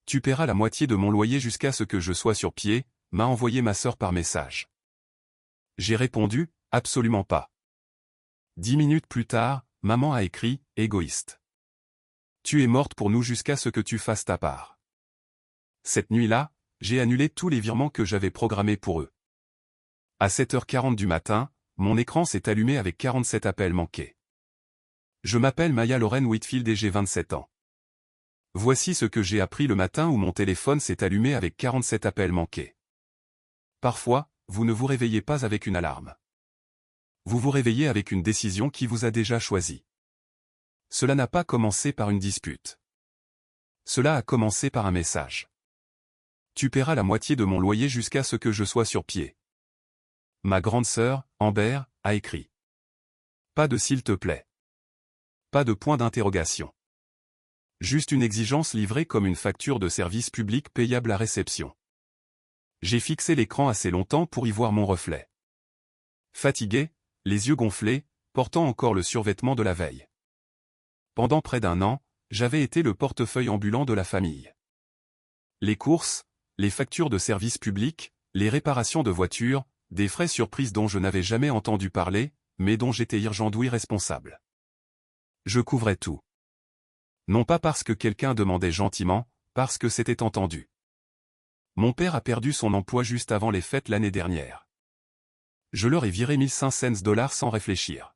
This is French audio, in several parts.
Tu paieras la moitié de mon loyer jusqu'à ce que je sois sur pied, m'a envoyé ma sœur par message. J'ai répondu, absolument pas. 10 minutes plus tard, maman a écrit, égoïste. Tu es morte pour nous jusqu'à ce que tu fasses ta part. Cette nuit-là, j'ai annulé tous les virements que j'avais programmés pour eux. À 7h40 du matin, mon écran s'est allumé avec 47 appels manqués. Je m'appelle Maya Lorraine Whitfield et j'ai 27 ans. Voici ce que j'ai appris le matin où mon téléphone s'est allumé avec 47 appels manqués. Parfois, vous ne vous réveillez pas avec une alarme. Vous vous réveillez avec une décision qui vous a déjà choisi. Cela n'a pas commencé par une dispute. Cela a commencé par un message. Tu paieras la moitié de mon loyer jusqu'à ce que je sois sur pied. Ma grande sœur, Amber, a écrit. Pas de s'il te plaît. Pas de point d'interrogation. Juste une exigence livrée comme une facture de service public payable à réception. J'ai fixé l'écran assez longtemps pour y voir mon reflet. Fatigué, les yeux gonflés, portant encore le survêtement de la veille. Pendant près d'un an, j'avais été le portefeuille ambulant de la famille. Les courses, les factures de service public, les réparations de voitures, des frais surprises dont je n'avais jamais entendu parler, mais dont j'étais aujourd'hui responsable. Je couvrais tout. Non pas parce que quelqu'un demandait gentiment, parce que c'était entendu. Mon père a perdu son emploi juste avant les fêtes l'année dernière. Je leur ai viré $1500 sans réfléchir.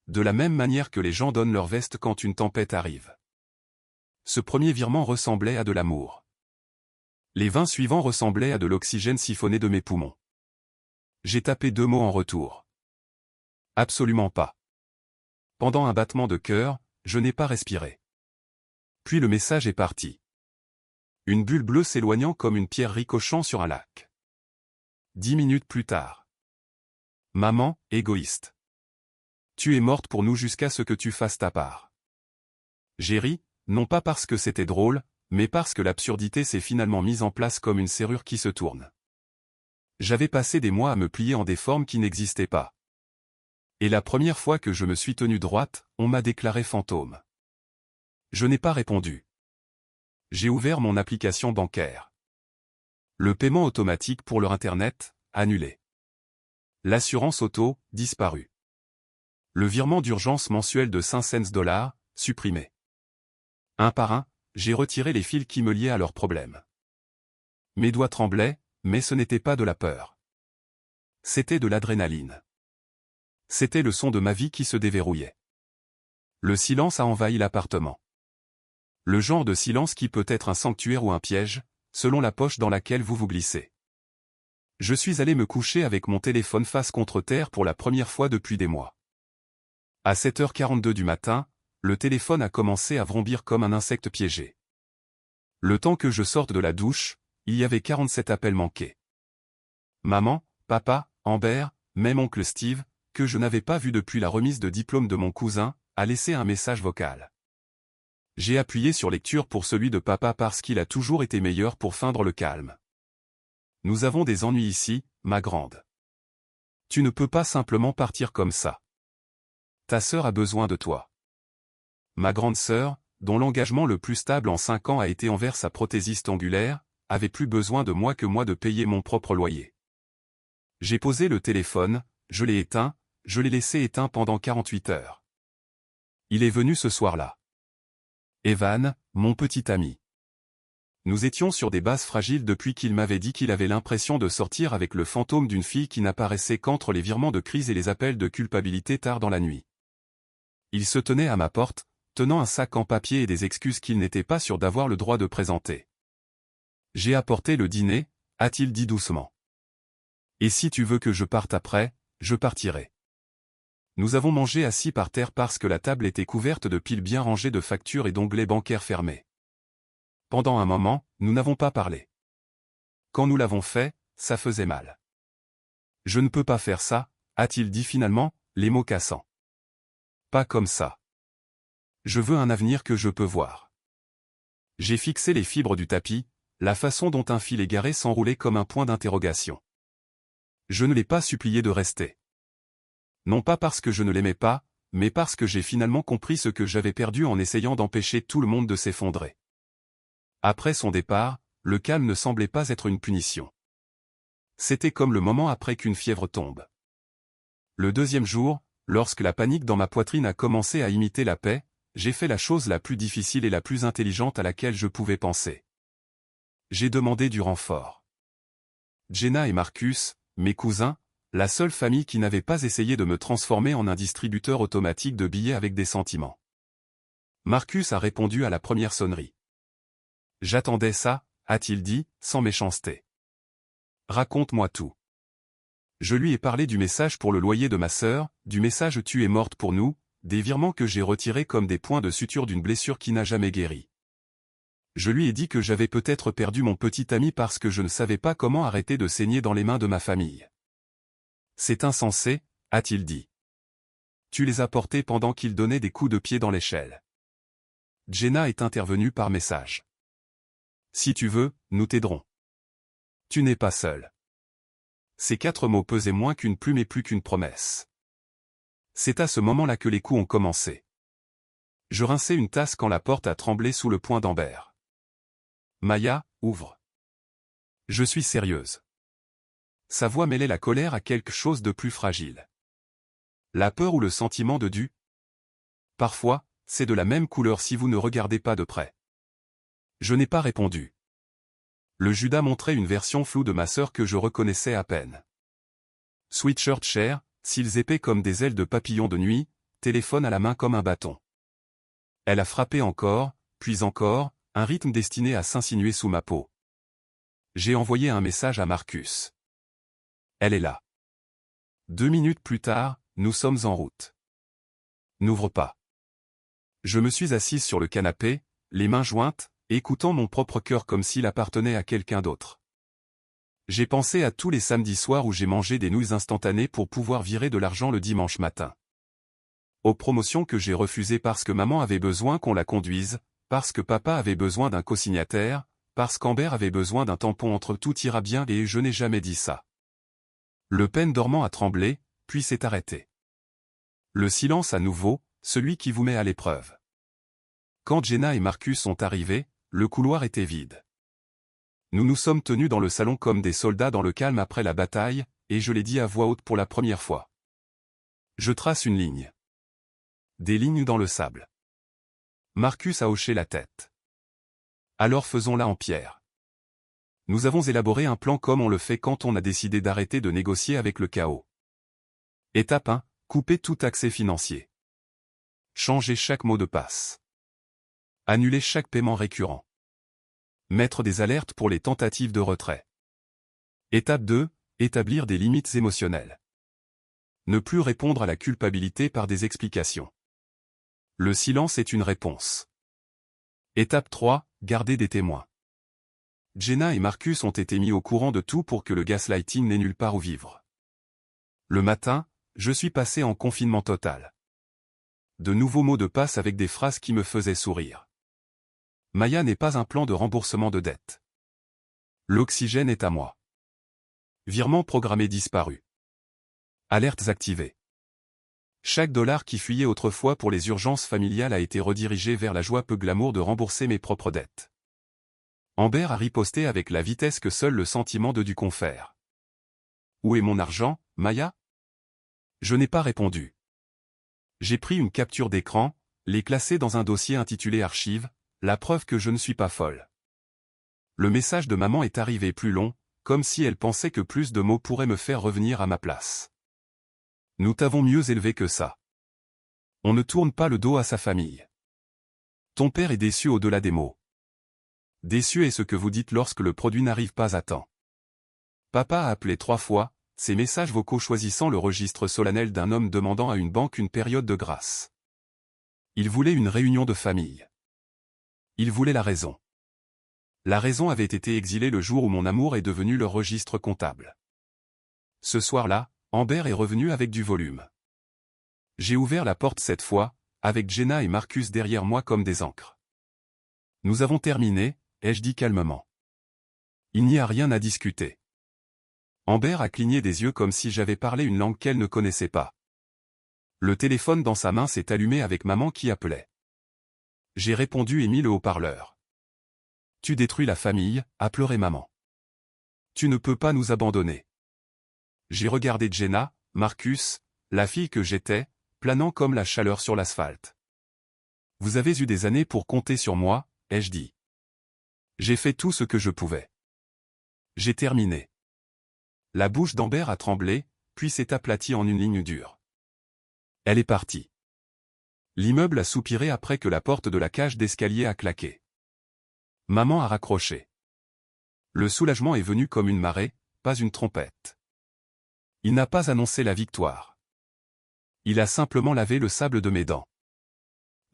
De la même manière que les gens donnent leur veste quand une tempête arrive. Ce premier virement ressemblait à de l'amour. Les 20 suivants ressemblaient à de l'oxygène siphonné de mes poumons. J'ai tapé 2 mots en retour. Absolument pas. Pendant un battement de cœur, je n'ai pas respiré. Puis le message est parti. Une bulle bleue s'éloignant comme une pierre ricochant sur un lac. 10 minutes plus tard. Maman, égoïste. Tu es morte pour nous jusqu'à ce que tu fasses ta part. J'ai ri, non pas parce que c'était drôle, mais parce que l'absurdité s'est finalement mise en place comme une serrure qui se tourne. J'avais passé des mois à me plier en des formes qui n'existaient pas. Et la première fois que je me suis tenu droite, on m'a déclaré fantôme. Je n'ai pas répondu. J'ai ouvert mon application bancaire. Le paiement automatique pour leur Internet, annulé. L'assurance auto, disparue. Le virement d'urgence mensuel de $500, supprimé. Un par un, j'ai retiré les fils qui me liaient à leurs problèmes. Mes doigts tremblaient, mais ce n'était pas de la peur. C'était de l'adrénaline. C'était le son de ma vie qui se déverrouillait. Le silence a envahi l'appartement. Le genre de silence qui peut être un sanctuaire ou un piège, selon la poche dans laquelle vous vous glissez. Je suis allé me coucher avec mon téléphone face contre terre pour la première fois depuis des mois. À 7h42 du matin, le téléphone a commencé à vrombir comme un insecte piégé. Le temps que je sorte de la douche, il y avait 47 appels manqués. Maman, papa, Amber, même oncle Steve, que je n'avais pas vu depuis la remise de diplôme de mon cousin, a laissé un message vocal. J'ai appuyé sur lecture pour celui de papa parce qu'il a toujours été meilleur pour feindre le calme. Nous avons des ennuis ici, ma grande. Tu ne peux pas simplement partir comme ça. Ta sœur a besoin de toi. Ma grande sœur, dont l'engagement le plus stable en 5 ans a été envers sa prothésiste angulaire, avait plus besoin de moi que moi de payer mon propre loyer. J'ai posé le téléphone, je l'ai éteint, je l'ai laissé éteint pendant 48 heures. Il est venu ce soir-là. Evan, mon petit ami. Nous étions sur des bases fragiles depuis qu'il m'avait dit qu'il avait l'impression de sortir avec le fantôme d'une fille qui n'apparaissait qu'entre les virements de crise et les appels de culpabilité tard dans la nuit. Il se tenait à ma porte, tenant un sac en papier et des excuses qu'il n'était pas sûr d'avoir le droit de présenter. J'ai apporté le dîner, a-t-il dit doucement. Et si tu veux que je parte après, je partirai. Nous avons mangé assis par terre parce que la table était couverte de piles bien rangées de factures et d'onglets bancaires fermés. Pendant un moment, nous n'avons pas parlé. Quand nous l'avons fait, ça faisait mal. Je ne peux pas faire ça, a-t-il dit finalement, les mots cassants. Pas comme ça. Je veux un avenir que je peux voir. J'ai fixé les fibres du tapis, la façon dont un fil égaré s'enroulait comme un point d'interrogation. Je ne l'ai pas supplié de rester. Non pas parce que je ne l'aimais pas, mais parce que j'ai finalement compris ce que j'avais perdu en essayant d'empêcher tout le monde de s'effondrer. Après son départ, le calme ne semblait pas être une punition. C'était comme le moment après qu'une fièvre tombe. Le deuxième jour, lorsque la panique dans ma poitrine a commencé à imiter la paix, j'ai fait la chose la plus difficile et la plus intelligente à laquelle je pouvais penser. J'ai demandé du renfort. Jenna et Marcus, mes cousins, la seule famille qui n'avait pas essayé de me transformer en un distributeur automatique de billets avec des sentiments. Marcus a répondu à la première sonnerie. J'attendais ça, a-t-il dit, sans méchanceté. Raconte-moi tout. Je lui ai parlé du message pour le loyer de ma sœur, du message « Tu es morte pour nous », des virements que j'ai retirés comme des points de suture d'une blessure qui n'a jamais guéri. Je lui ai dit que j'avais peut-être perdu mon petit ami parce que je ne savais pas comment arrêter de saigner dans les mains de ma famille. C'est insensé, a-t-il dit. Tu les as portés pendant qu'il donnait des coups de pied dans l'échelle. Jenna est intervenue par message. Si tu veux, nous t'aiderons. Tu n'es pas seul. Ces 4 mots pesaient moins qu'une plume et plus qu'une promesse. C'est à ce moment-là que les coups ont commencé. Je rinçais une tasse quand la porte a tremblé sous le poing d'Amber. Maya, ouvre. Je suis sérieuse. Sa voix mêlait la colère à quelque chose de plus fragile. La peur ou le sentiment de dû. Parfois, c'est de la même couleur si vous ne regardez pas de près. Je n'ai pas répondu. Le Judas montrait une version floue de ma sœur que je reconnaissais à peine. Sweatshirt cher, cils épais comme des ailes de papillon de nuit, téléphone à la main comme un bâton. Elle a frappé encore, puis encore, un rythme destiné à s'insinuer sous ma peau. J'ai envoyé un message à Marcus. Elle est là. 2 minutes plus tard, nous sommes en route. N'ouvre pas. Je me suis assise sur le canapé, les mains jointes, écoutant mon propre cœur comme s'il appartenait à quelqu'un d'autre. J'ai pensé à tous les samedis soirs où j'ai mangé des nouilles instantanées pour pouvoir virer de l'argent le dimanche matin. Aux promotions que j'ai refusées parce que maman avait besoin qu'on la conduise, parce que papa avait besoin d'un cosignataire, parce qu'Amber avait besoin d'un tampon entre tout ira bien et je n'ai jamais dit ça. Le peine dormant a tremblé, puis s'est arrêté. Le silence à nouveau, celui qui vous met à l'épreuve. Quand Jenna et Marcus sont arrivés, le couloir était vide. Nous nous sommes tenus dans le salon comme des soldats dans le calme après la bataille, et je l'ai dit à voix haute pour la première fois. Je trace une ligne. Des lignes dans le sable. Marcus a hoché la tête. Alors faisons-la en pierre. Nous avons élaboré un plan comme on le fait quand on a décidé d'arrêter de négocier avec le chaos. Étape 1, couper tout accès financier. Changer chaque mot de passe. Annuler chaque paiement récurrent. Mettre des alertes pour les tentatives de retrait. Étape 2, établir des limites émotionnelles. Ne plus répondre à la culpabilité par des explications. Le silence est une réponse. Étape 3, garder des témoins. Jenna et Marcus ont été mis au courant de tout pour que le gaslighting n'ait nulle part où vivre. Le matin, je suis passé en confinement total. De nouveaux mots de passe avec des phrases qui me faisaient sourire. Maya n'est pas un plan de remboursement de dette. L'oxygène est à moi. Virement programmé disparu. Alertes activées. Chaque dollar qui fuyait autrefois pour les urgences familiales a été redirigé vers la joie peu glamour de rembourser mes propres dettes. Amber a riposté avec la vitesse que seul le sentiment de dû confère. Où est mon argent, Maya? Je n'ai pas répondu. J'ai pris une capture d'écran, l'ai classée dans un dossier intitulé Archives, la preuve que je ne suis pas folle. Le message de maman est arrivé plus long, comme si elle pensait que plus de mots pourraient me faire revenir à ma place. Nous t'avons mieux élevé que ça. On ne tourne pas le dos à sa famille. Ton père est déçu au-delà des mots. Déçu est ce que vous dites lorsque le produit n'arrive pas à temps. Papa a appelé 3 fois, ses messages vocaux choisissant le registre solennel d'un homme demandant à une banque une période de grâce. Il voulait une réunion de famille. Il voulait la raison. La raison avait été exilée le jour où mon amour est devenu leur registre comptable. Ce soir-là, Amber est revenue avec du volume. J'ai ouvert la porte cette fois, avec Jenna et Marcus derrière moi comme des ancres. Nous avons terminé, ai-je dit calmement. Il n'y a rien à discuter. Amber a cligné des yeux comme si j'avais parlé une langue qu'elle ne connaissait pas. Le téléphone dans sa main s'est allumé avec maman qui appelait. J'ai répondu et mis le haut-parleur. Tu détruis la famille, a pleuré maman. Tu ne peux pas nous abandonner. J'ai regardé Jenna, Marcus, la fille que j'étais, planant comme la chaleur sur l'asphalte. Vous avez eu des années pour compter sur moi, ai-je dit. J'ai fait tout ce que je pouvais. J'ai terminé. La bouche d'Amber a tremblé, puis s'est aplatie en une ligne dure. Elle est partie. L'immeuble a soupiré après que la porte de la cage d'escalier a claqué. Maman a raccroché. Le soulagement est venu comme une marée, pas une trompette. Il n'a pas annoncé la victoire. Il a simplement lavé le sable de mes dents.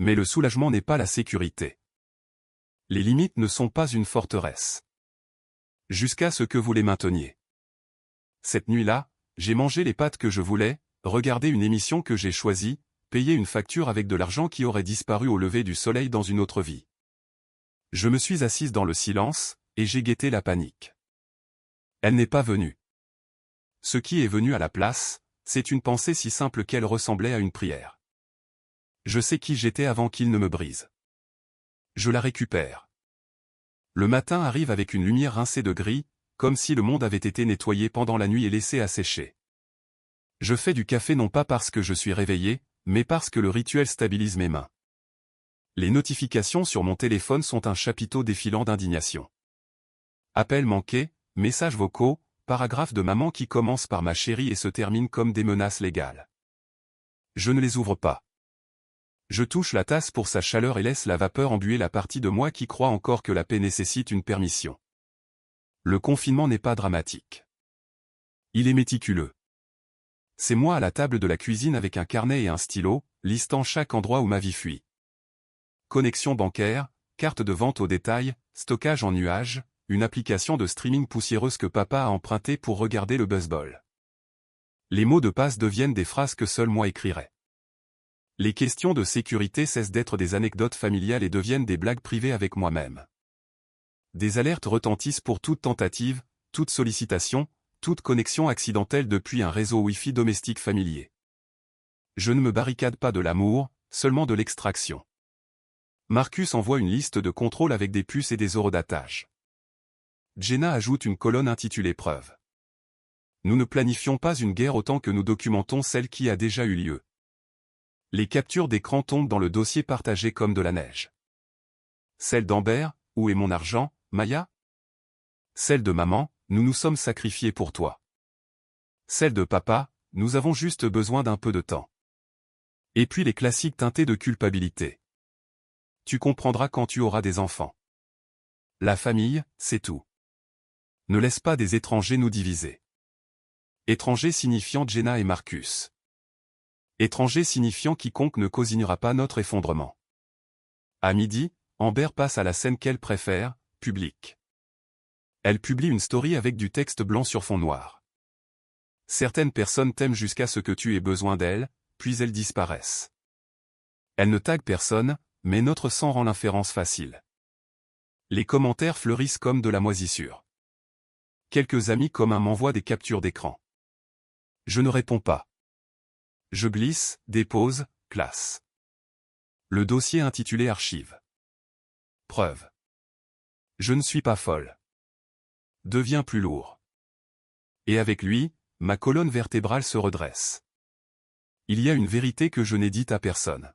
Mais le soulagement n'est pas la sécurité. Les limites ne sont pas une forteresse. Jusqu'à ce que vous les mainteniez. Cette nuit-là, j'ai mangé les pâtes que je voulais, regardé une émission que j'ai choisie, payé une facture avec de l'argent qui aurait disparu au lever du soleil dans une autre vie. Je me suis assise dans le silence, et j'ai guetté la panique. Elle n'est pas venue. Ce qui est venu à la place, c'est une pensée si simple qu'elle ressemblait à une prière. Je sais qui j'étais avant qu'il ne me brise. Je la récupère. Le matin arrive avec une lumière rincée de gris, comme si le monde avait été nettoyé pendant la nuit et laissé assécher. Je fais du café non pas parce que je suis réveillé, mais parce que le rituel stabilise mes mains. Les notifications sur mon téléphone sont un chapiteau défilant d'indignation. Appels manqués, messages vocaux, paragraphes de maman qui commencent par ma chérie et se terminent comme des menaces légales. Je ne les ouvre pas. Je touche la tasse pour sa chaleur et laisse la vapeur embuer la partie de moi qui croit encore que la paix nécessite une permission. Le confinement n'est pas dramatique. Il est méticuleux. C'est moi à la table de la cuisine avec un carnet et un stylo, listant chaque endroit où ma vie fuit. Connexion bancaire, carte de vente au détail, stockage en nuage, une application de streaming poussiéreuse que papa a empruntée pour regarder le baseball. Les mots de passe deviennent des phrases que seul moi écrirais. Les questions de sécurité cessent d'être des anecdotes familiales et deviennent des blagues privées avec moi-même. Des alertes retentissent pour toute tentative, toute sollicitation, toute connexion accidentelle depuis un réseau Wi-Fi domestique familier. Je ne me barricade pas de l'amour, seulement de l'extraction. Marcus envoie une liste de contrôles avec des puces et des horodatage. Jenna ajoute une colonne intitulée Preuve. Nous ne planifions pas une guerre autant que nous documentons celle qui a déjà eu lieu. Les captures d'écran tombent dans le dossier partagé comme de la neige. Celle d'Amber, où est mon argent, Maya? Celle de maman, nous nous sommes sacrifiés pour toi. Celle de papa, nous avons juste besoin d'un peu de temps. Et puis les classiques teintés de culpabilité. Tu comprendras quand tu auras des enfants. La famille, c'est tout. Ne laisse pas des étrangers nous diviser. Étrangers signifiant Jenna et Marcus. Étranger signifiant quiconque ne causignera pas notre effondrement. À midi, Amber passe à la scène qu'elle préfère, publique. Elle publie une story avec du texte blanc sur fond noir. Certaines personnes t'aiment jusqu'à ce que tu aies besoin d'elles, puis elles disparaissent. Elle ne tague personne, mais notre sang rend l'inférence facile. Les commentaires fleurissent comme de la moisissure. Quelques amis communs m'envoient des captures d'écran. Je ne réponds pas. Je glisse, dépose, classe. Le dossier intitulé Archives. Preuve. Je ne suis pas folle. Devient plus lourd. Et avec lui, ma colonne vertébrale se redresse. Il y a une vérité que je n'ai dite à personne.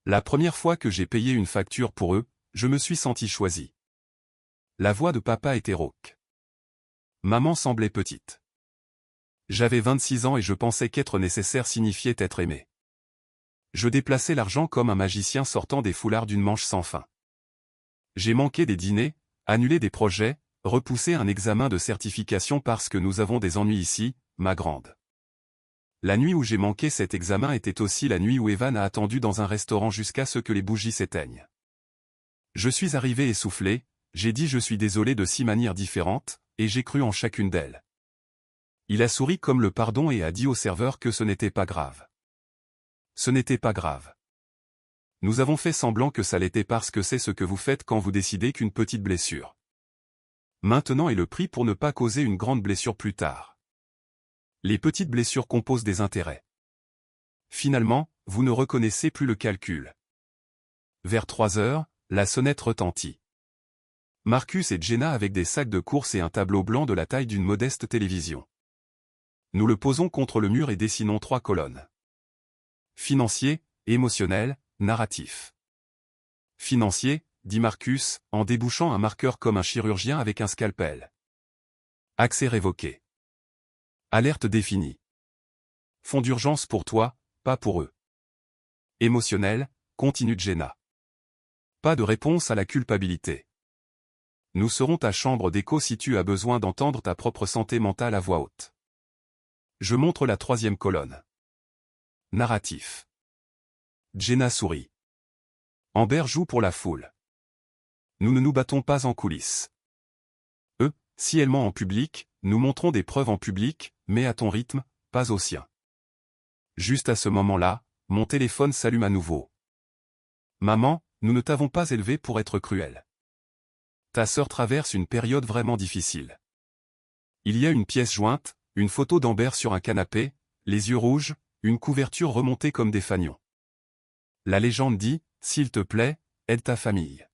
La première fois que j'ai payé une facture pour eux, je me suis senti choisi. La voix de papa était rauque. Maman semblait petite. J'avais 26 ans et je pensais qu'être nécessaire signifiait être aimé. Je déplaçais l'argent comme un magicien sortant des foulards d'une manche sans fin. J'ai manqué des dîners, annulé des projets, repoussé un examen de certification parce que nous avons des ennuis ici, ma grande. La nuit où j'ai manqué cet examen était aussi la nuit où Evan a attendu dans un restaurant jusqu'à ce que les bougies s'éteignent. Je suis arrivé essoufflé, j'ai dit je suis désolé de 6 manières différentes, et j'ai cru en chacune d'elles. Il a souri comme le pardon et a dit au serveur que ce n'était pas grave. Ce n'était pas grave. Nous avons fait semblant que ça l'était parce que c'est ce que vous faites quand vous décidez qu'une petite blessure. Maintenant est le prix pour ne pas causer une grande blessure plus tard. Les petites blessures composent des intérêts. Finalement, vous ne reconnaissez plus le calcul. Vers 3 heures, la sonnette retentit. Marcus et Jenna avec des sacs de course et un tableau blanc de la taille d'une modeste télévision. Nous le posons contre le mur et dessinons 3 colonnes. Financier, émotionnel, narratif. Financier, dit Marcus, en débouchant un marqueur comme un chirurgien avec un scalpel. Accès révoqué. Alerte définie. Fonds d'urgence pour toi, pas pour eux. Émotionnel, continue Jenna. Pas de réponse à la culpabilité. Nous serons ta chambre d'écho si tu as besoin d'entendre ta propre santé mentale à voix haute. Je montre la 3e colonne. Narratif. Jenna sourit. Amber joue pour la foule. Nous ne nous battons pas en coulisses. Si elle ment en public, nous montrons des preuves en public, mais à ton rythme, pas au sien. Juste à ce moment-là, mon téléphone s'allume à nouveau. Maman, nous ne t'avons pas élevée pour être cruelle. Ta sœur traverse une période vraiment difficile. Il y a une pièce jointe, une photo d'Amber sur un canapé, les yeux rouges, une couverture remontée comme des fanions. La légende dit, s'il te plaît, aide ta famille.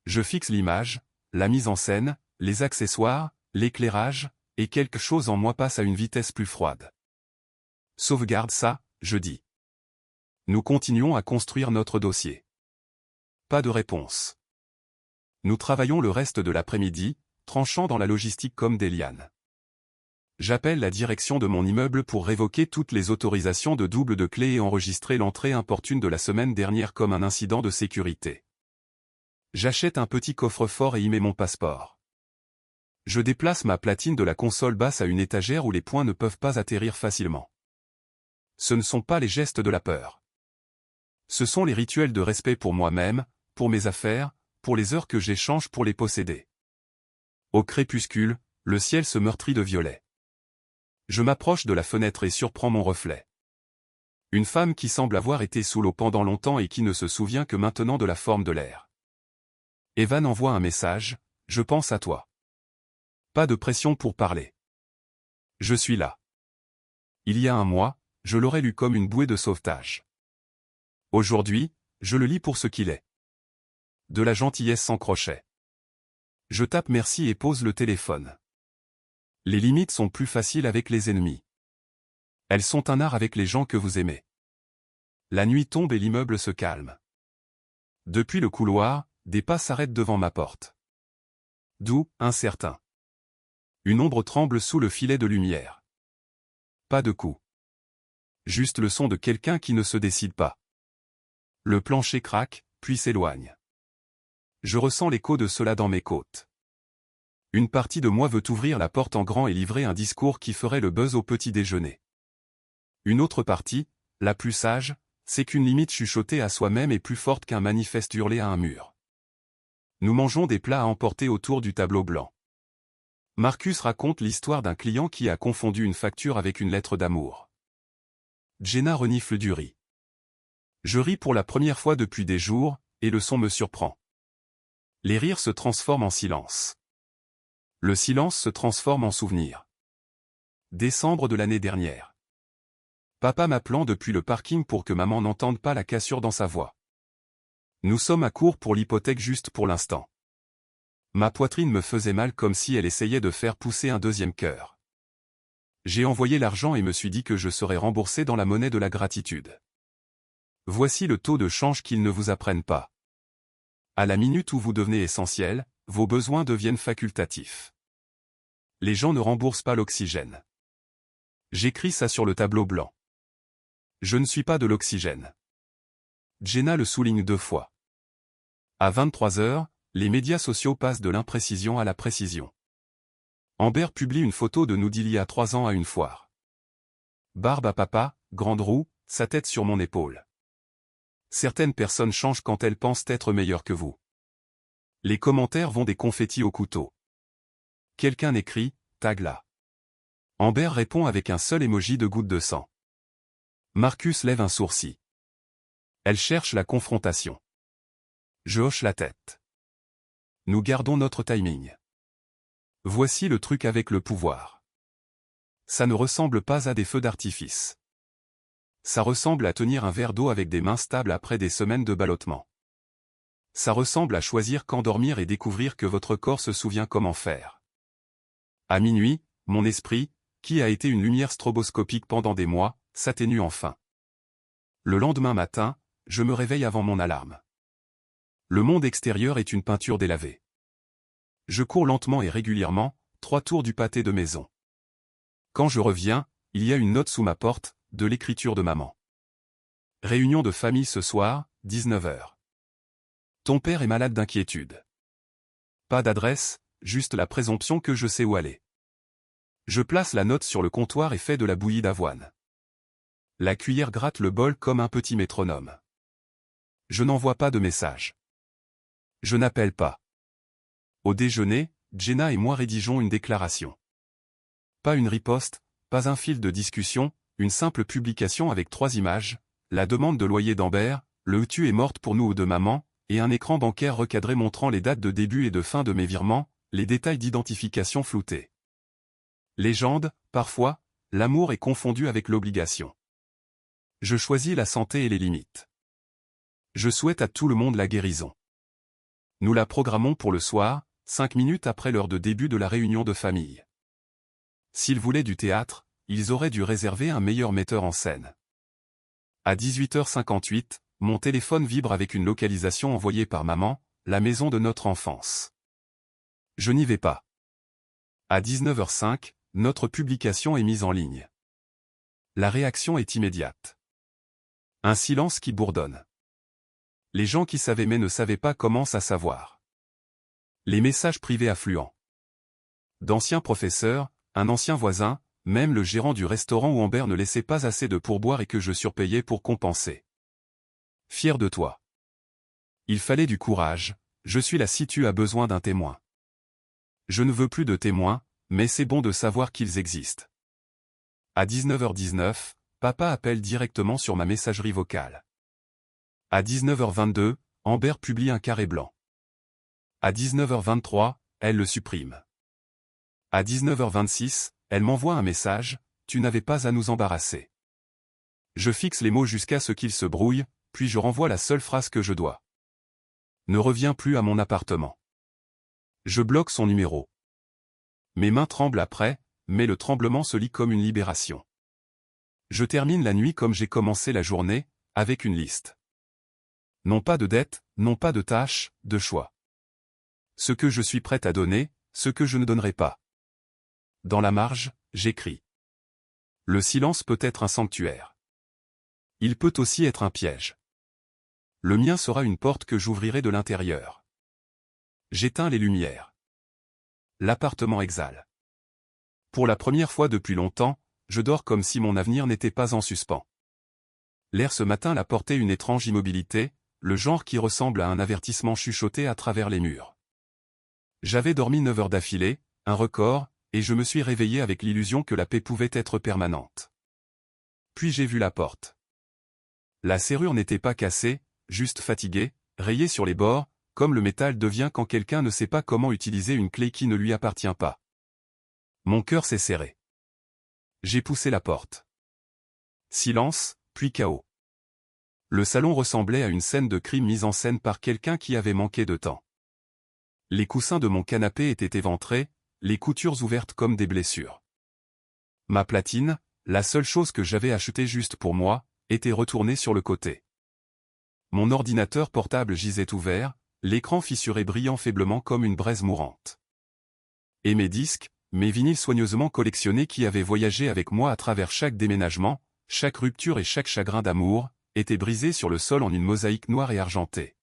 Je fixe l'image, la mise en scène, les accessoires, l'éclairage, et quelque chose en moi passe à une vitesse plus froide. Sauvegarde ça, je dis. Nous continuons à construire notre dossier. Pas de réponse. Nous travaillons le reste de l'après-midi, tranchant dans la logistique comme des lianes. J'appelle la direction de mon immeuble pour révoquer toutes les autorisations de double de clé et enregistrer l'entrée importune de la semaine dernière comme un incident de sécurité. J'achète un petit coffre-fort et y mets mon passeport. Je déplace ma platine de la console basse à une étagère où les points ne peuvent pas atterrir facilement. Ce ne sont pas les gestes de la peur. Ce sont les rituels de respect pour moi-même, pour mes affaires, pour les heures que j'échange pour les posséder. Au crépuscule, le ciel se meurtrit de violet. Je m'approche de la fenêtre et surprends mon reflet. Une femme qui semble avoir été sous l'eau pendant longtemps et qui ne se souvient que maintenant de la forme de l'air. Evan envoie un message, je pense à toi. Pas de pression pour parler. Je suis là. Il y a un mois, je l'aurais lu comme une bouée de sauvetage. Aujourd'hui, je le lis pour ce qu'il est. De la gentillesse sans crochet. Je tape merci et pose le téléphone. Les limites sont plus faciles avec les ennemis. Elles sont un art avec les gens que vous aimez. La nuit tombe et l'immeuble se calme. Depuis le couloir, des pas s'arrêtent devant ma porte. Doux, incertain. Une ombre tremble sous le filet de lumière. Pas de coup. Juste le son de quelqu'un qui ne se décide pas. Le plancher craque, puis s'éloigne. Je ressens l'écho de cela dans mes côtes. Une partie de moi veut ouvrir la porte en grand et livrer un discours qui ferait le buzz au petit déjeuner. Une autre partie, la plus sage, c'est qu'une limite chuchotée à soi-même est plus forte qu'un manifeste hurlé à un mur. Nous mangeons des plats à emporter autour du tableau blanc. Marcus raconte l'histoire d'un client qui a confondu une facture avec une lettre d'amour. Jenna renifle du riz. Je ris pour la première fois depuis des jours, et le son me surprend. Les rires se transforment en silence. Le silence se transforme en souvenir. Décembre de l'année dernière. Papa m'appelant depuis le parking pour que maman n'entende pas la cassure dans sa voix. Nous sommes à court pour l'hypothèque juste pour l'instant. Ma poitrine me faisait mal comme si elle essayait de faire pousser un deuxième cœur. J'ai envoyé l'argent et me suis dit que je serais remboursé dans la monnaie de la gratitude. Voici le taux de change qu'ils ne vous apprennent pas. À la minute où vous devenez essentiel, vos besoins deviennent facultatifs. Les gens ne remboursent pas l'oxygène. J'écris ça sur le tableau blanc. Je ne suis pas de l'oxygène. Jenna le souligne 2 fois. À 23 heures, les médias sociaux passent de l'imprécision à la précision. Amber publie une photo de nous d'il y a 3 ans à une foire. Barbe à papa, grande roue, sa tête sur mon épaule. Certaines personnes changent quand elles pensent être meilleures que vous. Les commentaires vont des confettis au couteau. Quelqu'un écrit, tag là. Amber répond avec un seul emoji de goutte de sang. Marcus lève un sourcil. Elle cherche la confrontation. Je hoche la tête. Nous gardons notre timing. Voici le truc avec le pouvoir. Ça ne ressemble pas à des feux d'artifice. Ça ressemble à tenir un verre d'eau avec des mains stables après des semaines de ballottement. Ça ressemble à choisir quand dormir et découvrir que votre corps se souvient comment faire. À minuit, mon esprit, qui a été une lumière stroboscopique pendant des mois, s'atténue enfin. Le lendemain matin, je me réveille avant mon alarme. Le monde extérieur est une peinture délavée. Je cours lentement et régulièrement, 3 tours du pâté de maison. Quand je reviens, il y a une note sous ma porte, de l'écriture de maman. Réunion de famille ce soir, 19 h. Ton père est malade d'inquiétude. Pas d'adresse, juste la présomption que je sais où aller. Je place la note sur le comptoir et fais de la bouillie d'avoine. La cuillère gratte le bol comme un petit métronome. Je n'envoie pas de message. Je n'appelle pas. Au déjeuner, Jenna et moi rédigeons une déclaration. Pas une riposte, pas un fil de discussion, une simple publication avec 3 images, la demande de loyer d'Amber, le tu est morte pour nous ou de maman, et un écran bancaire recadré montrant les dates de début et de fin de mes virements, les détails d'identification floutés. Légende, parfois, l'amour est confondu avec l'obligation. Je choisis la santé et les limites. Je souhaite à tout le monde la guérison. Nous la programmons pour le soir, 5 minutes après l'heure de début de la réunion de famille. S'ils voulaient du théâtre, ils auraient dû réserver un meilleur metteur en scène. À 18h58, mon téléphone vibre avec une localisation envoyée par maman, la maison de notre enfance. Je n'y vais pas. À 19h05, notre publication est mise en ligne. La réaction est immédiate. Un silence qui bourdonne. Les gens qui savaient mais ne savaient pas commencent à savoir. Les messages privés affluents. D'anciens professeurs, un ancien voisin, même le gérant du restaurant où Amber ne laissait pas assez de pourboire et que je surpayais pour compenser. Fier de toi. Il fallait du courage, je suis là si tu as besoin d'un témoin. Je ne veux plus de témoins, mais c'est bon de savoir qu'ils existent. À 19h19, papa appelle directement sur ma messagerie vocale. À 19h22, Amber publie un carré blanc. À 19h23, elle le supprime. À 19h26, elle m'envoie un message, « Tu n'avais pas à nous embarrasser ». Je fixe les mots jusqu'à ce qu'ils se brouillent, puis je renvoie la seule phrase que je dois. Ne reviens plus à mon appartement. Je bloque son numéro. Mes mains tremblent après, mais le tremblement se lit comme une libération. Je termine la nuit comme j'ai commencé la journée, avec une liste. Non pas de dettes, non pas de tâches, de choix. Ce que je suis prête à donner, ce que je ne donnerai pas. Dans la marge, j'écris. Le silence peut être un sanctuaire. Il peut aussi être un piège. Le mien sera une porte que j'ouvrirai de l'intérieur. J'éteins les lumières. L'appartement exhale. Pour la première fois depuis longtemps, je dors comme si mon avenir n'était pas en suspens. L'air ce matin l'a porté une étrange immobilité, le genre qui ressemble à un avertissement chuchoté à travers les murs. J'avais dormi 9 heures d'affilée, un record, et je me suis réveillé avec l'illusion que la paix pouvait être permanente. Puis j'ai vu la porte. La serrure n'était pas cassée, juste fatiguée, rayée sur les bords, comme le métal devient quand quelqu'un ne sait pas comment utiliser une clé qui ne lui appartient pas. Mon cœur s'est serré. J'ai poussé la porte. Silence, puis chaos. Le salon ressemblait à une scène de crime mise en scène par quelqu'un qui avait manqué de temps. Les coussins de mon canapé étaient éventrés, les coutures ouvertes comme des blessures. Ma platine, la seule chose que j'avais achetée juste pour moi, était retournée sur le côté. Mon ordinateur portable gisait ouvert, l'écran fissuré brillant faiblement comme une braise mourante. Et mes disques, mes vinyles soigneusement collectionnés qui avaient voyagé avec moi à travers chaque déménagement, chaque rupture et chaque chagrin d'amour, étaient brisés sur le sol en une mosaïque noire et argentée.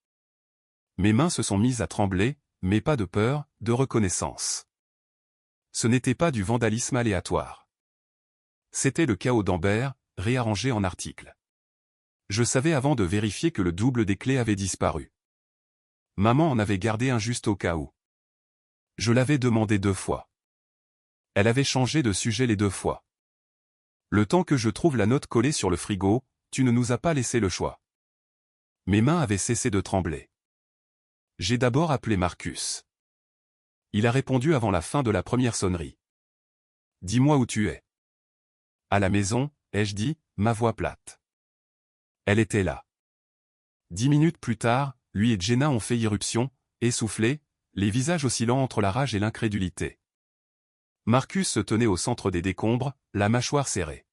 Mes mains se sont mises à trembler, mais pas de peur, de reconnaissance. Ce n'était pas du vandalisme aléatoire. C'était le chaos d'Amber, réarrangé en articles. Je savais avant de vérifier que le double des clés avait disparu. Maman en avait gardé un juste au cas où. Je l'avais demandé 2 fois. Elle avait changé de sujet les 2 fois. Le temps que je trouve la note collée sur le frigo, tu ne nous as pas laissé le choix. Mes mains avaient cessé de trembler. J'ai d'abord appelé Marcus. Il a répondu avant la fin de la première sonnerie. Dis-moi où tu es. À la maison, ai-je dit, ma voix plate. Elle était là. 10 minutes plus tard, lui et Jenna ont fait irruption, essoufflés, les visages oscillant entre la rage et l'incrédulité. Marcus se tenait au centre des décombres, la mâchoire serrée.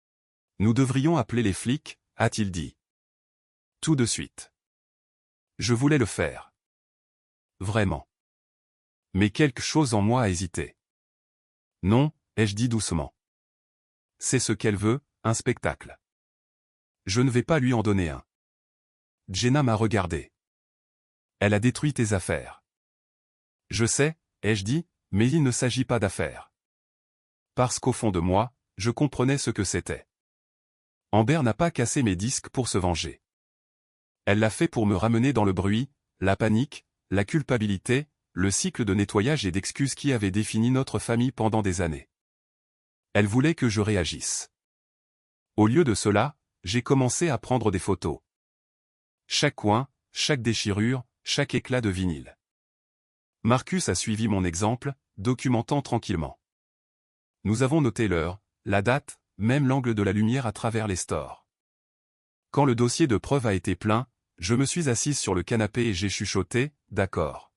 « Nous devrions appeler les flics, a-t-il dit. Tout de suite. Je voulais le faire. Vraiment. Mais quelque chose en moi a hésité. Non, ai-je dit doucement. C'est ce qu'elle veut, un spectacle. Je ne vais pas lui en donner un. Jenna m'a regardé. Elle a détruit tes affaires. Je sais, ai-je dit, mais il ne s'agit pas d'affaires. Parce qu'au fond de moi, je comprenais ce que c'était. Amber n'a pas cassé mes disques pour se venger. Elle l'a fait pour me ramener dans le bruit, la panique, la culpabilité, le cycle de nettoyage et d'excuses qui avait défini notre famille pendant des années. Elle voulait que je réagisse. Au lieu de cela, j'ai commencé à prendre des photos. Chaque coin, chaque déchirure, chaque éclat de vinyle. Marcus a suivi mon exemple, documentant tranquillement. Nous avons noté l'heure, la date, même l'angle de la lumière à travers les stores. Quand le dossier de preuves a été plein, je me suis assise sur le canapé et j'ai chuchoté, « D'accord. »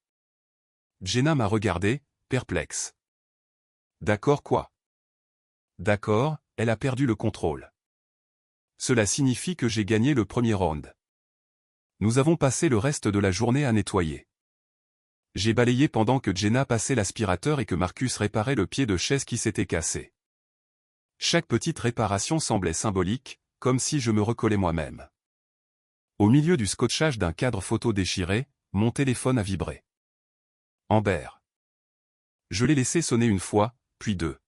Jenna m'a regardé, perplexe. « D'accord quoi ?» D'accord, elle a perdu le contrôle. Cela signifie que j'ai gagné le premier round. Nous avons passé le reste de la journée à nettoyer. J'ai balayé pendant que Jenna passait l'aspirateur et que Marcus réparait le pied de chaise qui s'était cassé. Chaque petite réparation semblait symbolique, comme si je me recollais moi-même. Au milieu du scotchage d'un cadre photo déchiré, mon téléphone a vibré. Amber. Je l'ai laissé sonner une fois, puis deux.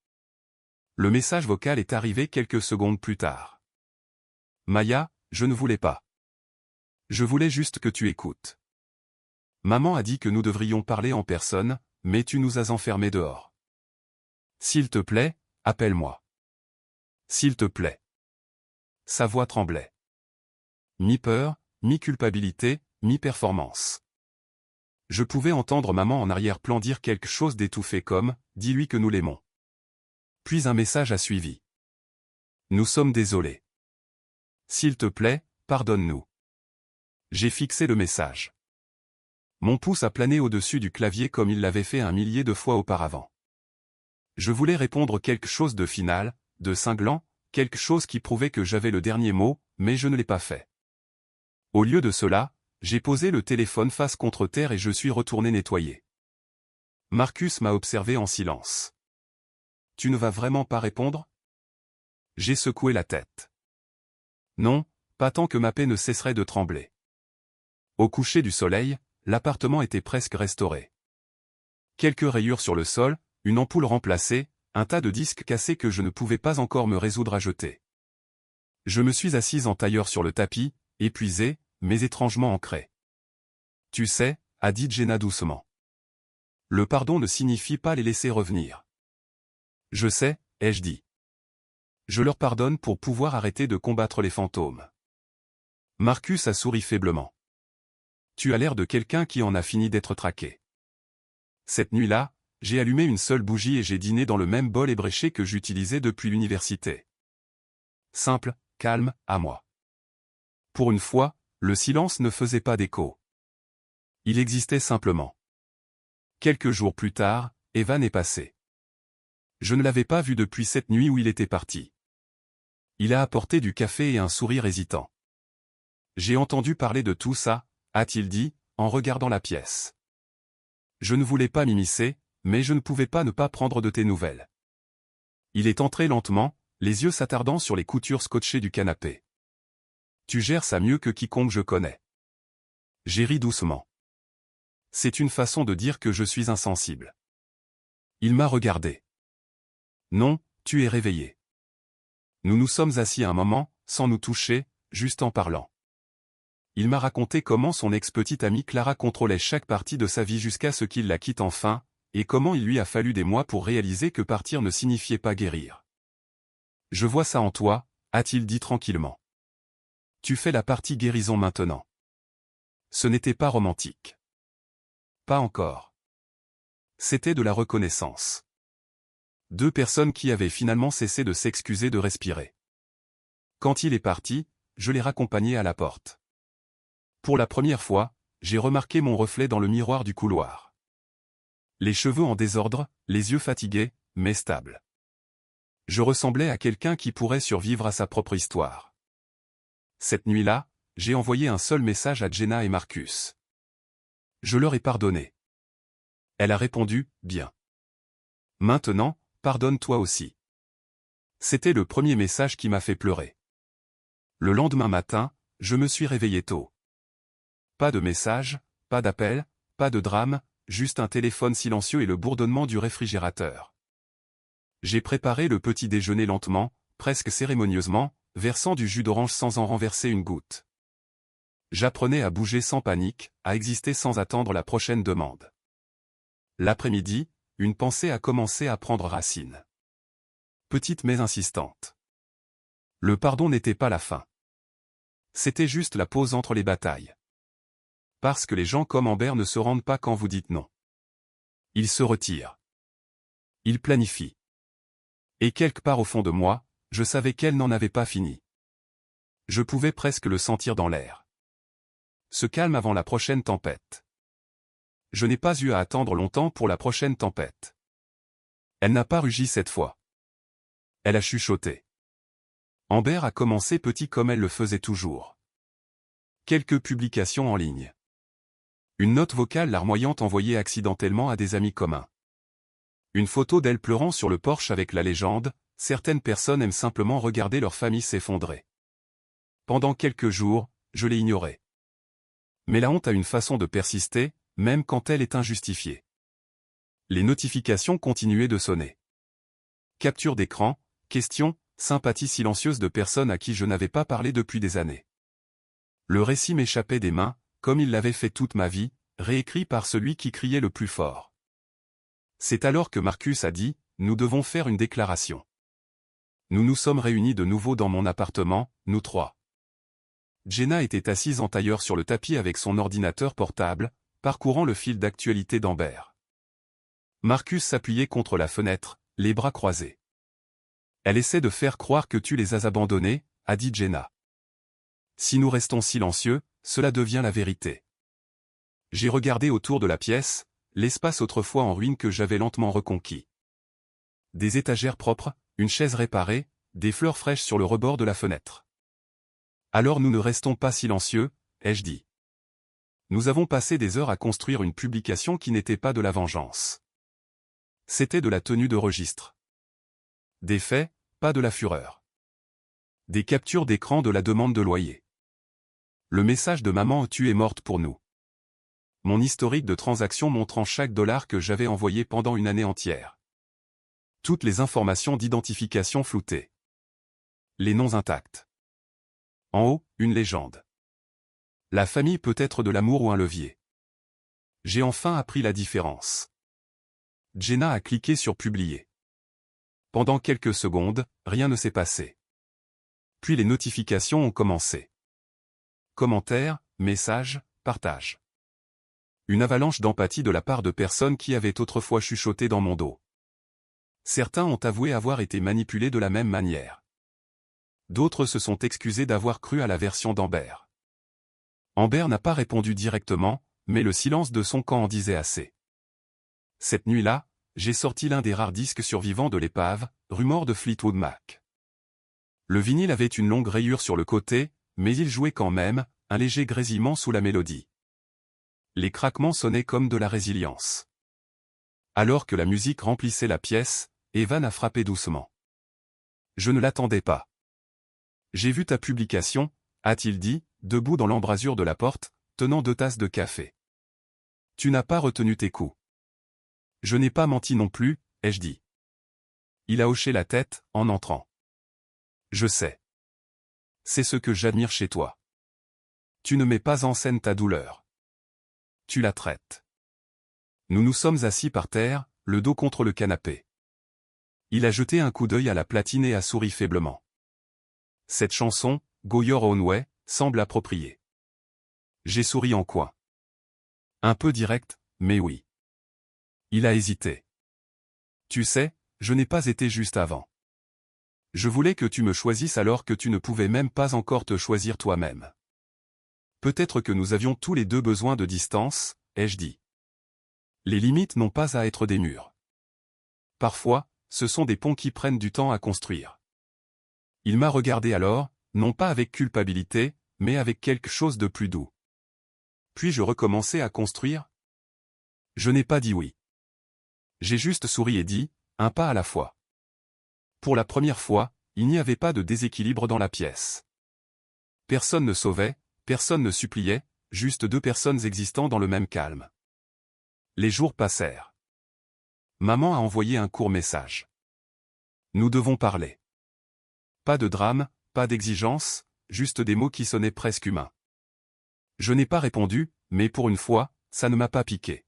Le message vocal est arrivé quelques secondes plus tard. Maya, je ne voulais pas. Je voulais juste que tu écoutes. Maman a dit que nous devrions parler en personne, mais tu nous as enfermés dehors. S'il te plaît, appelle-moi. S'il te plaît. Sa voix tremblait. Mi-peur, mi-culpabilité, mi-performance. Je pouvais entendre maman en arrière-plan dire quelque chose d'étouffé comme « Dis-lui que nous l'aimons ». Puis un message a suivi. Nous sommes désolés. S'il te plaît, pardonne-nous. J'ai fixé le message. Mon pouce a plané au-dessus du clavier comme il l'avait fait 1 millier de fois auparavant. Je voulais répondre quelque chose de final, de cinglant, quelque chose qui prouvait que j'avais le dernier mot, mais je ne l'ai pas fait. Au lieu de cela, j'ai posé le téléphone face contre terre et je suis retourné nettoyer. Marcus m'a observé en silence. Tu ne vas vraiment pas répondre ? J'ai secoué la tête. Non, pas tant que ma paix ne cesserait de trembler. Au coucher du soleil, l'appartement était presque restauré. Quelques rayures sur le sol, une ampoule remplacée, un tas de disques cassés que je ne pouvais pas encore me résoudre à jeter. Je me suis assise en tailleur sur le tapis, épuisé, mais étrangement ancré. Tu sais, a dit Jenna doucement. Le pardon ne signifie pas les laisser revenir. Je sais, ai-je dit. Je leur pardonne pour pouvoir arrêter de combattre les fantômes. Marcus a souri faiblement. Tu as l'air de quelqu'un qui en a fini d'être traqué. Cette nuit-là, j'ai allumé une seule bougie et j'ai dîné dans le même bol ébréché que j'utilisais depuis l'université. Simple, calme, à moi. Pour une fois, le silence ne faisait pas d'écho. Il existait simplement. Quelques jours plus tard, Evan est passé. Je ne l'avais pas vu depuis cette nuit où il était parti. Il a apporté du café et un sourire hésitant. J'ai entendu parler de tout ça, a-t-il dit, en regardant la pièce. Je ne voulais pas m'immiscer, mais je ne pouvais pas ne pas prendre de tes nouvelles. Il est entré lentement, les yeux s'attardant sur les coutures scotchées du canapé. Tu gères ça mieux que quiconque je connais. J'ai ri doucement. C'est une façon de dire que je suis insensible. Il m'a regardé. Non, tu es réveillé. Nous nous sommes assis un moment, sans nous toucher, juste en parlant. Il m'a raconté comment son ex-petite amie Clara contrôlait chaque partie de sa vie jusqu'à ce qu'il la quitte enfin, et comment il lui a fallu des mois pour réaliser que partir ne signifiait pas guérir. Je vois ça en toi, a-t-il dit tranquillement. Tu fais la partie guérison maintenant. Ce n'était pas romantique. Pas encore. C'était de la reconnaissance. 2 personnes qui avaient finalement cessé de s'excuser de respirer. Quand il est parti, je l'ai raccompagné à la porte. Pour la première fois, j'ai remarqué mon reflet dans le miroir du couloir. Les cheveux en désordre, les yeux fatigués, mais stables. Je ressemblais à quelqu'un qui pourrait survivre à sa propre histoire. Cette nuit-là, j'ai envoyé un seul message à Jenna et Marcus. Je leur ai pardonné. Elle a répondu, bien. Maintenant, pardonne-toi aussi. C'était le premier message qui m'a fait pleurer. Le lendemain matin, je me suis réveillé tôt. Pas de message, pas d'appel, pas de drame, juste un téléphone silencieux et le bourdonnement du réfrigérateur. J'ai préparé le petit déjeuner lentement, presque cérémonieusement, versant du jus d'orange sans en renverser une goutte. J'apprenais à bouger sans panique, à exister sans attendre la prochaine demande. L'après-midi, une pensée a commencé à prendre racine. Petite mais insistante. Le pardon n'était pas la fin. C'était juste la pause entre les batailles. Parce que les gens comme Amber ne se rendent pas quand vous dites non. Ils se retirent. Ils planifient. Et quelque part au fond de moi, je savais qu'elle n'en avait pas fini. Je pouvais presque le sentir dans l'air. Se calme avant la prochaine tempête. Je n'ai pas eu à attendre longtemps pour la prochaine tempête. Elle n'a pas rugi cette fois. Elle a chuchoté. Amber a commencé petit comme elle le faisait toujours. Quelques publications en ligne. Une note vocale larmoyante envoyée accidentellement à des amis communs. Une photo d'elle pleurant sur le porche avec la légende, certaines personnes aiment simplement regarder leur famille s'effondrer. Pendant quelques jours, je l'ai ignorée. Mais la honte a une façon de persister, même quand elle est injustifiée. Les notifications continuaient de sonner. Capture d'écran, questions, sympathie silencieuse de personnes à qui je n'avais pas parlé depuis des années. Le récit m'échappait des mains, comme il l'avait fait toute ma vie, réécrit par celui qui criait le plus fort. C'est alors que Marcus a dit, nous devons faire une déclaration. Nous nous sommes réunis de nouveau dans mon appartement, nous trois. Jenna était assise en tailleur sur le tapis avec son ordinateur portable, parcourant le fil d'actualité d'Amber. Marcus s'appuyait contre la fenêtre, les bras croisés. Elle essaie de faire croire que tu les as abandonnés, a dit Jenna. Si nous restons silencieux, cela devient la vérité. J'ai regardé autour de la pièce, l'espace autrefois en ruine que j'avais lentement reconquis. Des étagères propres, une chaise réparée, des fleurs fraîches sur le rebord de la fenêtre. Alors nous ne restons pas silencieux, ai-je dit. Nous avons passé des heures à construire une publication qui n'était pas de la vengeance. C'était de la tenue de registre. Des faits, pas de la fureur. Des captures d'écran de la demande de loyer. Le message de maman tu es morte pour nous. Mon historique de transactions montrant chaque dollar que j'avais envoyé pendant une année entière. Toutes les informations d'identification floutées. Les noms intacts. En haut, une légende. La famille peut être de l'amour ou un levier. J'ai enfin appris la différence. Jenna a cliqué sur publier. Pendant quelques secondes, rien ne s'est passé. Puis les notifications ont commencé. Commentaires, messages, partages. Une avalanche d'empathie de la part de personnes qui avaient autrefois chuchoté dans mon dos. Certains ont avoué avoir été manipulés de la même manière. D'autres se sont excusés d'avoir cru à la version d'Amber. Amber n'a pas répondu directement, mais le silence de son camp en disait assez. Cette nuit-là, j'ai sorti l'un des rares disques survivants de l'épave, Rumors de Fleetwood Mac. Le vinyle avait une longue rayure sur le côté, mais il jouait quand même, un léger grésillement sous la mélodie. Les craquements sonnaient comme de la résilience. Alors que la musique remplissait la pièce, Evan a frappé doucement. Je ne l'attendais pas. J'ai vu ta publication, a-t-il dit, debout dans l'embrasure de la porte, tenant 2 tasses de café. Tu n'as pas retenu tes coups. Je n'ai pas menti non plus, ai-je dit. Il a hoché la tête, en entrant. Je sais. C'est ce que j'admire chez toi. Tu ne mets pas en scène ta douleur. Tu la traites. Nous nous sommes assis par terre, le dos contre le canapé. Il a jeté un coup d'œil à la platine et a souri faiblement. Cette chanson, Go Your Own Way, semble appropriée. J'ai souri en coin. Un peu direct, mais oui. Il a hésité. Tu sais, je n'ai pas été juste avant. Je voulais que tu me choisisses alors que tu ne pouvais même pas encore te choisir toi-même. Peut-être que nous avions tous les deux besoin de distance, ai-je dit. Les limites n'ont pas à être des murs. Parfois, ce sont des ponts qui prennent du temps à construire. Il m'a regardé alors, non pas avec culpabilité, mais avec quelque chose de plus doux. Puis-je recommencer à construire? Je n'ai pas dit oui. J'ai juste souri et dit, un pas à la fois. Pour la première fois, il n'y avait pas de déséquilibre dans la pièce. Personne ne sauvait, personne ne suppliait, juste deux personnes existant dans le même calme. Les jours passèrent. Maman a envoyé un court message. Nous devons parler. Pas de drame, pas d'exigence, juste des mots qui sonnaient presque humains. Je n'ai pas répondu, mais pour une fois, ça ne m'a pas piqué.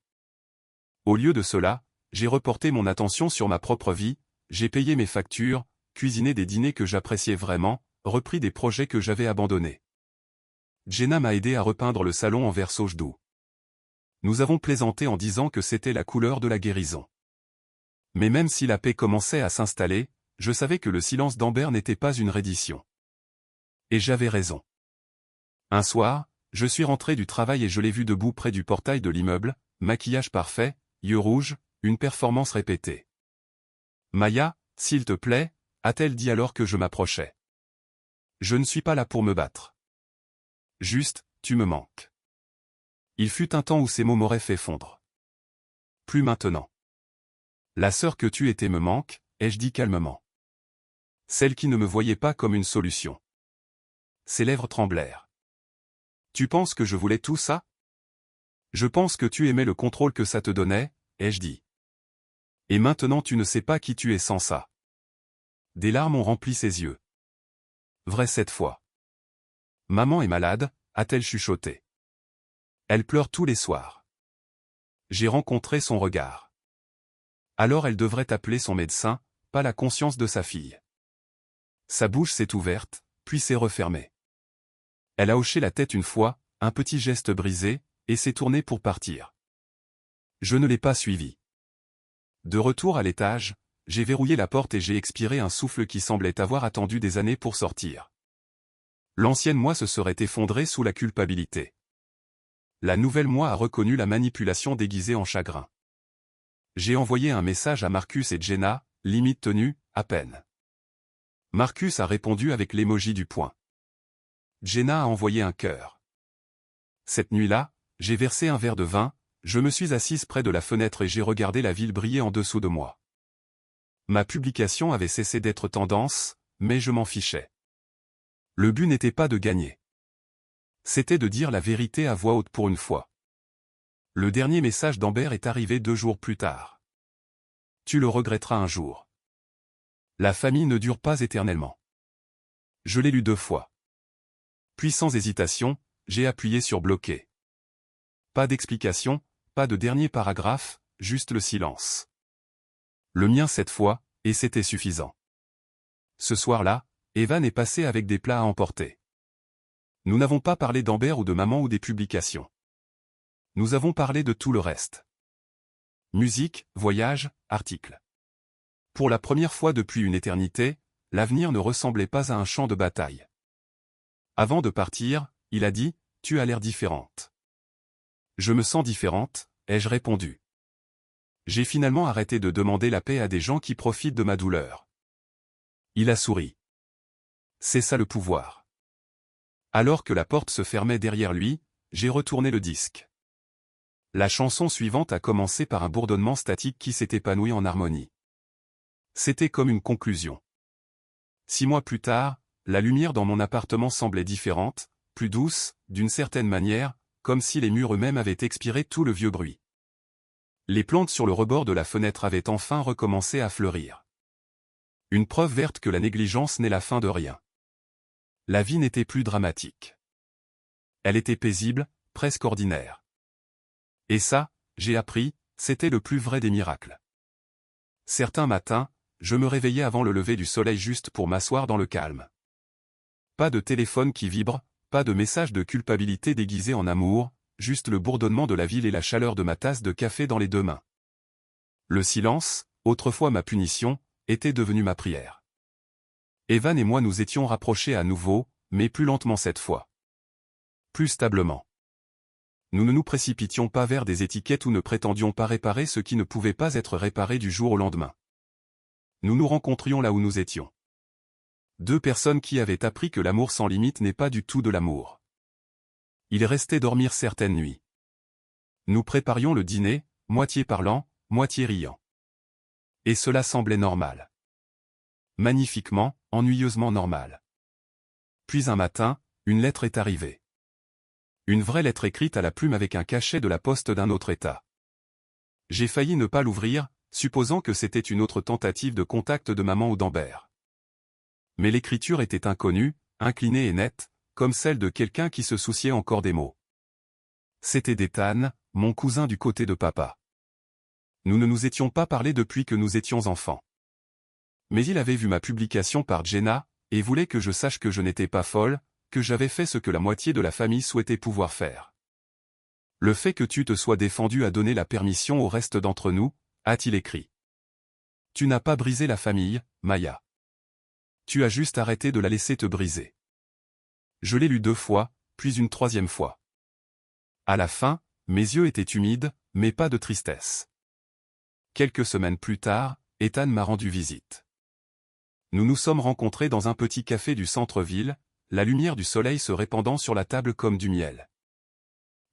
Au lieu de cela, j'ai reporté mon attention sur ma propre vie, j'ai payé mes factures, cuisiné des dîners que j'appréciais vraiment, repris des projets que j'avais abandonnés. Jenna m'a aidé à repeindre le salon en vert sauge doux. Nous avons plaisanté en disant que c'était la couleur de la guérison. Mais même si la paix commençait à s'installer, je savais que le silence d'Amber n'était pas une reddition. Et j'avais raison. Un soir, je suis rentré du travail et je l'ai vu debout près du portail de l'immeuble, maquillage parfait, yeux rouges, une performance répétée. Maya, s'il te plaît, a-t-elle dit alors que je m'approchais. Je ne suis pas là pour me battre. Juste, tu me manques. Il fut un temps où ces mots m'auraient fait fondre. Plus maintenant. La sœur que tu étais me manque, ai-je dit calmement. Celle qui ne me voyait pas comme une solution. Ses lèvres tremblèrent. Tu penses que je voulais tout ça? Je pense que tu aimais le contrôle que ça te donnait, ai-je dit. Et maintenant tu ne sais pas qui tu es sans ça. Des larmes ont rempli ses yeux. Vrai cette fois. Maman est malade, a-t-elle chuchoté. Elle pleure tous les soirs. J'ai rencontré son regard. Alors elle devrait appeler son médecin, pas la conscience de sa fille. Sa bouche s'est ouverte, puis s'est refermée. Elle a hoché la tête une fois, un petit geste brisé, et s'est tournée pour partir. Je ne l'ai pas suivie. De retour à l'étage, j'ai verrouillé la porte et j'ai expiré un souffle qui semblait avoir attendu des années pour sortir. L'ancienne moi se serait effondrée sous la culpabilité. La nouvelle moi a reconnu la manipulation déguisée en chagrin. J'ai envoyé un message à Marcus et Jenna, limite tenue, à peine. Marcus a répondu avec l'émoji du poing. Jenna a envoyé un cœur. Cette nuit-là, j'ai versé un verre de vin, je me suis assise près de la fenêtre et j'ai regardé la ville briller en dessous de moi. Ma publication avait cessé d'être tendance, mais je m'en fichais. Le but n'était pas de gagner. C'était de dire la vérité à voix haute pour une fois. Le dernier message d'Amber est arrivé 2 jours plus tard. Tu le regretteras un jour. La famille ne dure pas éternellement. Je l'ai lu 2 fois. Puis sans hésitation, j'ai appuyé sur bloquer. Pas d'explication, pas de dernier paragraphe, juste le silence. Le mien cette fois, et c'était suffisant. Ce soir-là, Evan est passé avec des plats à emporter. Nous n'avons pas parlé d'Amber ou de maman ou des publications. Nous avons parlé de tout le reste. Musique, voyage, articles. Pour la première fois depuis une éternité, l'avenir ne ressemblait pas à un champ de bataille. Avant de partir, il a dit, « Tu as l'air différente. » Je me sens différente, ai-je répondu. J'ai finalement arrêté de demander la paix à des gens qui profitent de ma douleur. Il a souri. C'est ça le pouvoir. Alors que la porte se fermait derrière lui, j'ai retourné le disque. La chanson suivante a commencé par un bourdonnement statique qui s'est épanoui en harmonie. C'était comme une conclusion. 6 mois plus tard, la lumière dans mon appartement semblait différente, plus douce, d'une certaine manière, comme si les murs eux-mêmes avaient expiré tout le vieux bruit. Les plantes sur le rebord de la fenêtre avaient enfin recommencé à fleurir. Une preuve verte que la négligence n'est la fin de rien. La vie n'était plus dramatique. Elle était paisible, presque ordinaire. Et ça, j'ai appris, c'était le plus vrai des miracles. Certains matins, je me réveillais avant le lever du soleil juste pour m'asseoir dans le calme. Pas de téléphone qui vibre, pas de message de culpabilité déguisé en amour, juste le bourdonnement de la ville et la chaleur de ma tasse de café dans les 2 mains. Le silence, autrefois ma punition, était devenu ma prière. Evan et moi nous étions rapprochés à nouveau, mais plus lentement cette fois. plus stablement. Nous ne nous précipitions pas vers des étiquettes ou ne prétendions pas réparer ce qui ne pouvait pas être réparé du jour au lendemain. Nous nous rencontrions là où nous étions. Deux personnes qui avaient appris que l'amour sans limite n'est pas du tout de l'amour. Il restait dormir certaines nuits. Nous préparions le dîner, moitié parlant, moitié riant. Et cela semblait normal. Magnifiquement, ennuyeusement normal. Puis un matin, une lettre est arrivée. Une vraie lettre écrite à la plume avec un cachet de la poste d'un autre État. J'ai failli ne pas l'ouvrir, supposant que c'était une autre tentative de contact de maman ou d'Ambert. Mais l'écriture était inconnue, inclinée et nette, comme celle de quelqu'un qui se souciait encore des mots. C'était d'Ethan, mon cousin du côté de papa. Nous ne nous étions pas parlé depuis que nous étions enfants. Mais il avait vu ma publication par Jenna, et voulait que je sache que je n'étais pas folle, que j'avais fait ce que la moitié de la famille souhaitait pouvoir faire. Le fait que tu te sois défendu a donné la permission au reste d'entre nous, a-t-il écrit. Tu n'as pas brisé la famille, Maya. Tu as juste arrêté de la laisser te briser. Je l'ai lu 2 fois, puis une 3e fois. À la fin, mes yeux étaient humides, mais pas de tristesse. Quelques semaines plus tard, Ethan m'a rendu visite. Nous nous sommes rencontrés dans un petit café du centre-ville, la lumière du soleil se répandant sur la table comme du miel.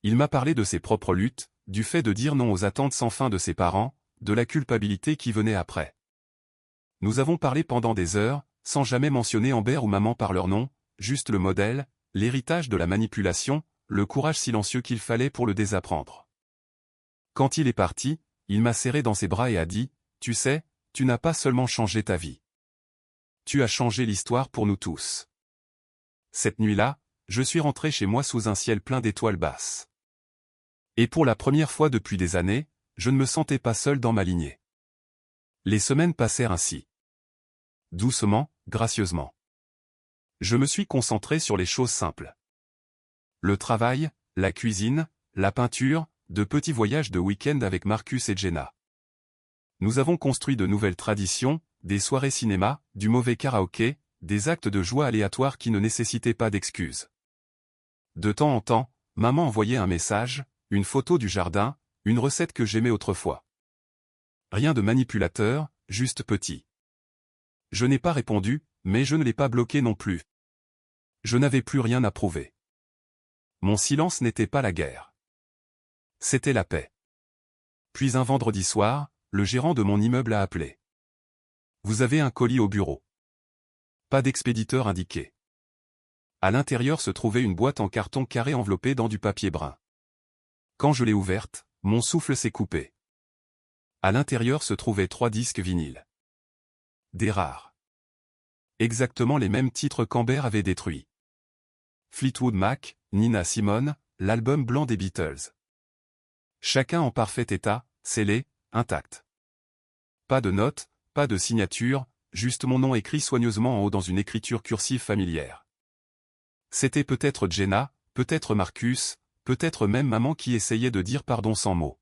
Il m'a parlé de ses propres luttes, du fait de dire non aux attentes sans fin de ses parents, de la culpabilité qui venait après. Nous avons parlé pendant des heures, sans jamais mentionner Ambert ou maman par leur nom, juste le modèle, l'héritage de la manipulation, le courage silencieux qu'il fallait pour le désapprendre. Quand il est parti, il m'a serré dans ses bras et a dit, « Tu sais, tu n'as pas seulement changé ta vie. Tu as changé l'histoire pour nous tous. » Cette nuit-là, je suis rentré chez moi sous un ciel plein d'étoiles basses. Et pour la première fois depuis des années, je ne me sentais pas seul dans ma lignée. Les semaines passèrent ainsi. Doucement, gracieusement. Je me suis concentré sur les choses simples. Le travail, la cuisine, la peinture, de petits voyages de week-end avec Marcus et Jenna. Nous avons construit de nouvelles traditions, des soirées cinéma, du mauvais karaoké, des actes de joie aléatoires qui ne nécessitaient pas d'excuses. De temps en temps, maman envoyait un message, une photo du jardin, une recette que j'aimais autrefois. Rien de manipulateur, juste petit. Je n'ai pas répondu, mais je ne l'ai pas bloqué non plus. Je n'avais plus rien à prouver. Mon silence n'était pas la guerre. C'était la paix. Puis un vendredi soir, le gérant de mon immeuble a appelé. Vous avez un colis au bureau. Pas d'expéditeur indiqué. À l'intérieur se trouvait une boîte en carton carré enveloppée dans du papier brun. Quand je l'ai ouverte, mon souffle s'est coupé. À l'intérieur se trouvaient 3 disques vinyles. Des rares. Exactement les mêmes titres qu'Ambert avait détruits. Fleetwood Mac, Nina Simone, l'album blanc des Beatles. Chacun en parfait état, scellé, intact. Pas de notes, pas de signature, juste mon nom écrit soigneusement en haut dans une écriture cursive familière. C'était peut-être Jenna, peut-être Marcus, peut-être même maman qui essayait de dire pardon sans mots.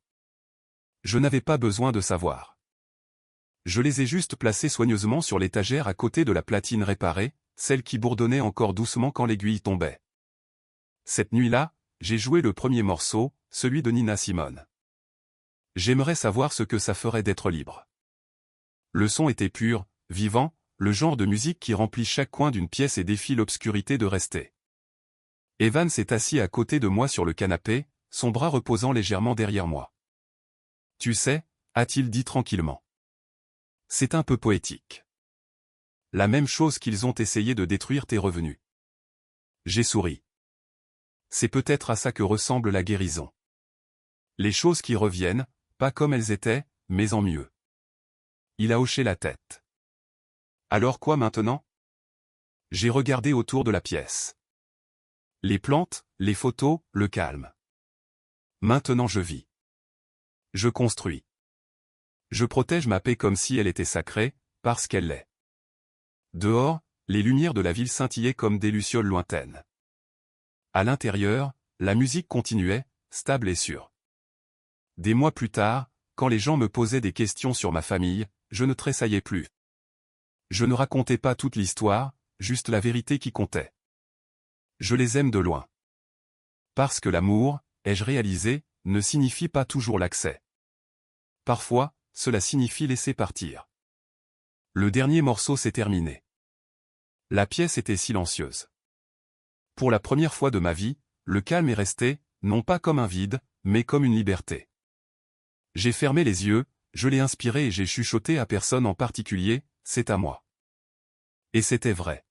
Je n'avais pas besoin de savoir. Je les ai juste placés soigneusement sur l'étagère à côté de la platine réparée, celle qui bourdonnait encore doucement quand l'aiguille tombait. Cette nuit-là, j'ai joué le premier morceau, celui de Nina Simone. J'aimerais savoir ce que ça ferait d'être libre. Le son était pur, vivant, le genre de musique qui remplit chaque coin d'une pièce et défie l'obscurité de rester. Evan s'est assis à côté de moi sur le canapé, son bras reposant légèrement derrière moi. Tu sais, a-t-il dit tranquillement. C'est un peu poétique. La même chose qu'ils ont essayé de détruire tes revenus. J'ai souri. C'est peut-être à ça que ressemble la guérison. Les choses qui reviennent, pas comme elles étaient, mais en mieux. Il a hoché la tête. Alors quoi maintenant? J'ai regardé autour de la pièce. Les plantes, les photos, le calme. Maintenant je vis. Je construis. Je protège ma paix comme si elle était sacrée, parce qu'elle l'est. Dehors, les lumières de la ville scintillaient comme des lucioles lointaines. À l'intérieur, la musique continuait, stable et sûre. Des mois plus tard, quand les gens me posaient des questions sur ma famille, je ne tressaillais plus. Je ne racontais pas toute l'histoire, juste la vérité qui comptait. Je les aime de loin. Parce que l'amour, ai-je réalisé, ne signifie pas toujours l'accès. Parfois, cela signifie laisser partir. Le dernier morceau s'est terminé. La pièce était silencieuse. Pour la première fois de ma vie, le calme est resté, non pas comme un vide, mais comme une liberté. J'ai fermé les yeux, je l'ai inspiré et j'ai chuchoté à personne en particulier, c'est à moi. Et c'était vrai.